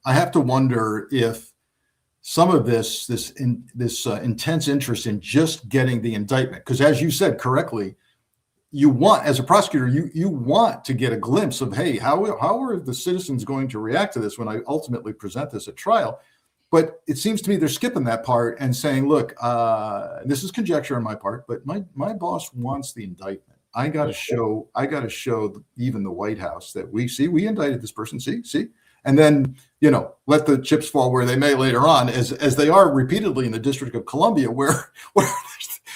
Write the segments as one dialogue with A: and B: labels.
A: I have to wonder if some of this intense interest in just getting the indictment, because as you said correctly, you want, as a prosecutor, you want to get a glimpse of, hey, how are the citizens going to react to this when I ultimately present this at trial? But it seems to me they're skipping that part and saying, look, this is conjecture on my part, but my boss wants the indictment. I got to show even the White House that we indicted this person. See, and then, let the chips fall where they may later on, as they are repeatedly in the District of Columbia, where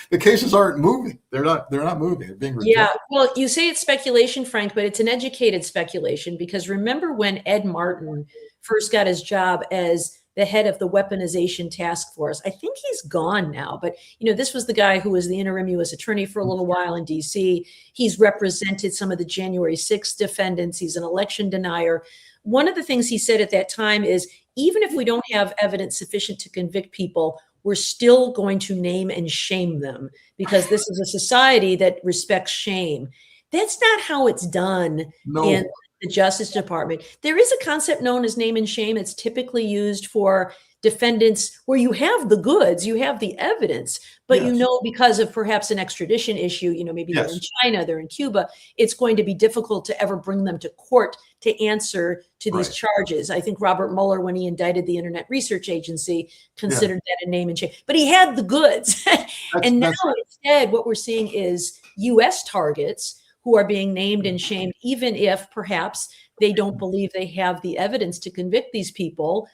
A: the cases aren't moving. They're not moving. They're being rejected.
B: Yeah. Well, you say it's speculation, Frank, but it's an educated speculation, because remember when Ed Martin first got his job as the head of the weaponization task force. I think he's gone now, but this was the guy who was the interim U.S. attorney for a little while in D.C. He's represented some of the January 6th defendants. He's an election denier. One of the things he said at that time is, even if we don't have evidence sufficient to convict people, we're still going to name and shame them, because this is a society that respects shame. That's not how it's done in the Justice Department. There is a concept known as name and shame. It's typically used for defendants where you have the goods, you have the evidence, but because of perhaps an extradition issue, maybe they're in China, they're in Cuba, it's going to be difficult to ever bring them to court to answer to these charges. I think Robert Mueller, when he indicted the Internet Research Agency, considered that a name and shame, but he had the goods. And now instead, what we're seeing is U.S. targets who are being named and shamed, even if perhaps they don't believe they have the evidence to convict these people,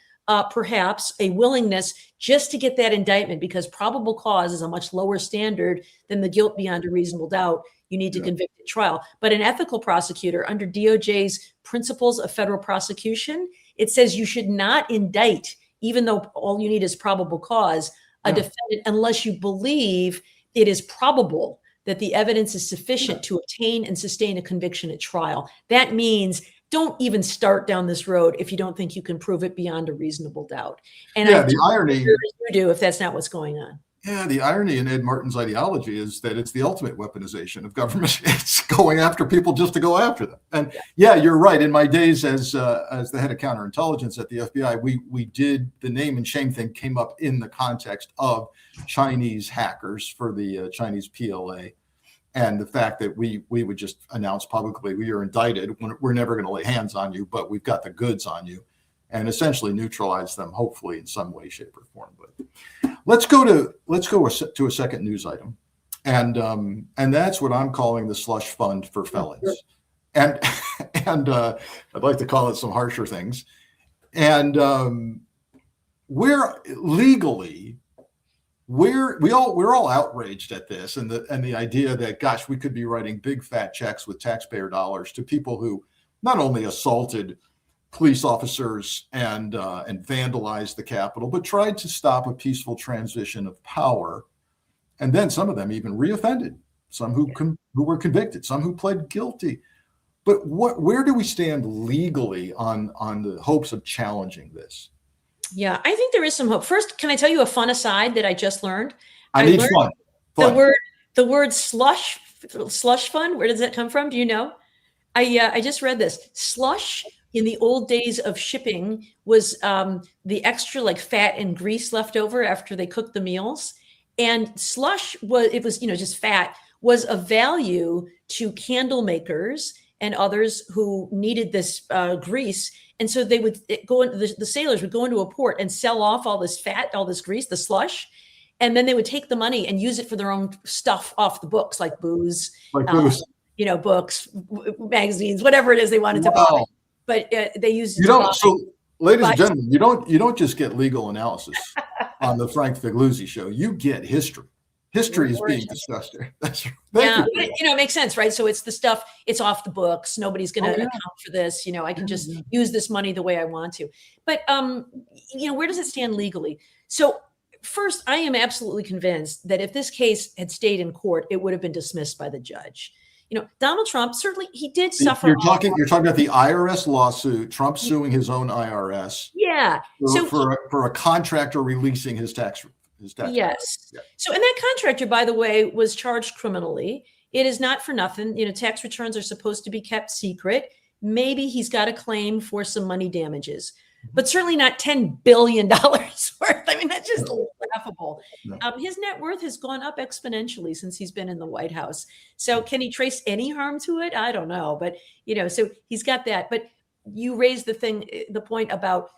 B: perhaps a willingness just to get that indictment, because probable cause is a much lower standard than the guilt beyond a reasonable doubt. You need to convict at trial. But an ethical prosecutor, under DOJ's principles of federal prosecution, it says you should not indict, even though all you need is probable cause, a defendant, unless you believe it is probable that the evidence is sufficient to obtain and sustain a conviction at trial. That means don't even start down this road if you don't think you can prove it beyond a reasonable doubt. And
A: the irony
B: you do if that's not what's going on.
A: Yeah, the irony in Ed Martin's ideology is that it's the ultimate weaponization of government. It's going after people just to go after them. And you're right. In my days as the head of counterintelligence at the FBI, we did the name and shame thing came up in the context of Chinese hackers for the Chinese PLA. And the fact that we would just announce publicly, we are indicted, we're never going to lay hands on you, but we've got the goods on you, and essentially neutralize them, hopefully in some way, shape, or form. But let's go to a second news item, and that's what I'm calling the slush fund for felons, and I'd like to call it some harsher things, and we're legally. We're all outraged at this and the idea that, gosh, we could be writing big fat checks with taxpayer dollars to people who not only assaulted police officers and vandalized the Capitol, but tried to stop a peaceful transition of power, and then some of them even reoffended. Some who were convicted, some who pled guilty. But where do we stand legally on the hopes of challenging this?
B: Yeah, I think there is some hope. First, can I tell you a fun aside that I just learned?
A: I need fun.
B: The word slush fund. Where does that come from? Do you know? I just read this. Slush in the old days of shipping was the extra like fat and grease left over after they cooked the meals, and slush was just fat, was of value to candle makers and others who needed this grease. And so they would go into the sailors would go into a port and sell off all this fat, all this grease, the slush. And then they would take the money and use it for their own stuff off the books, like booze, books, magazines, whatever it is they wanted to buy. But they used it.
A: So, ladies and gentlemen, you don't just get legal analysis on the Frank Figluzzi show. You get history. History is being discussed here. That's right.
B: It makes sense, right? So it's the stuff, it's off the books. Nobody's going to account for this. I can just use this money the way I want to. But, where does it stand legally? So first, I am absolutely convinced that if this case had stayed in court, it would have been dismissed by the judge. Donald Trump, certainly he did suffer.
A: You're talking about the IRS lawsuit, Trump suing his own IRS.
B: Yeah.
A: For a contractor releasing his tax.
B: Yes. Yeah. So, and that contractor, by the way, was charged criminally. It is not for nothing. Tax returns are supposed to be kept secret. Maybe he's got a claim for some money damages. but certainly not $10 billion worth. I mean, that's just laughable.
A: No.
B: His net worth has gone up exponentially since he's been in the White House. So can he trace any harm to it? I don't know. But, so he's got that. But you raised the point about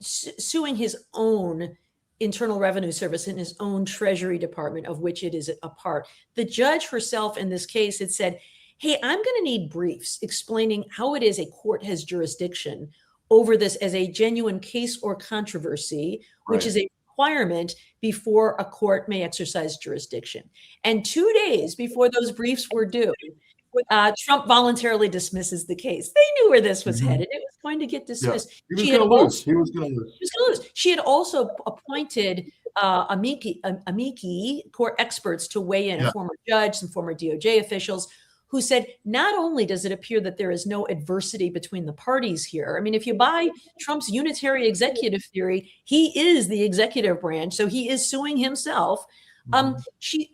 B: suing his own Internal Revenue Service in his own Treasury Department, of which it is a part. The judge herself in this case had said, hey, I'm going to need briefs explaining how it is a court has jurisdiction over this as a genuine case or controversy, which is a requirement before a court may exercise jurisdiction. And 2 days before those briefs were due, Trump voluntarily dismisses the case. They knew where this was headed. It was going to get dismissed.
A: Yeah. He was going to lose. He was going to lose.
B: She had also appointed amici court experts to weigh in, a former judge, some former DOJ officials, who said, not only does it appear that there is no adversity between the parties here. I mean, if you buy Trump's unitary executive theory, he is the executive branch, so he is suing himself.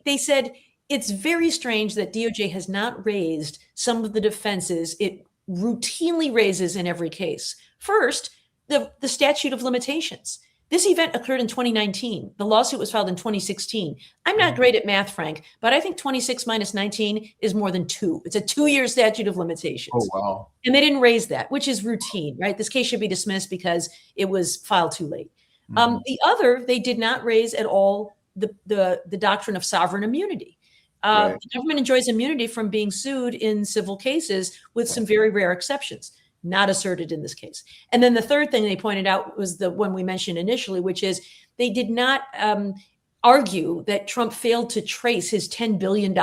B: They said, it's very strange that DOJ has not raised some of the defenses it routinely raises in every case. First, the statute of limitations. This event occurred in 2019. The lawsuit was filed in 2016. I'm not great at math, Frank, but I think 26 minus 19 is more than 2. It's a 2-year statute of limitations.
A: Oh, wow.
B: And they didn't raise that, which is routine, right? This case should be dismissed because it was filed too late. The other, they did not raise at all the doctrine of sovereign immunity. The government enjoys immunity from being sued in civil cases with some very rare exceptions. Not asserted in this case. And then the third thing they pointed out was the one we mentioned initially, which is they did not argue that Trump failed to trace his $10 billion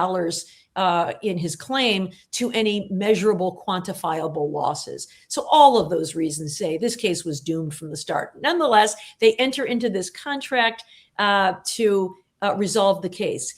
B: in his claim to any measurable, quantifiable losses. So all of those reasons say this case was doomed from the start. Nonetheless, they enter into this contract to resolve the case.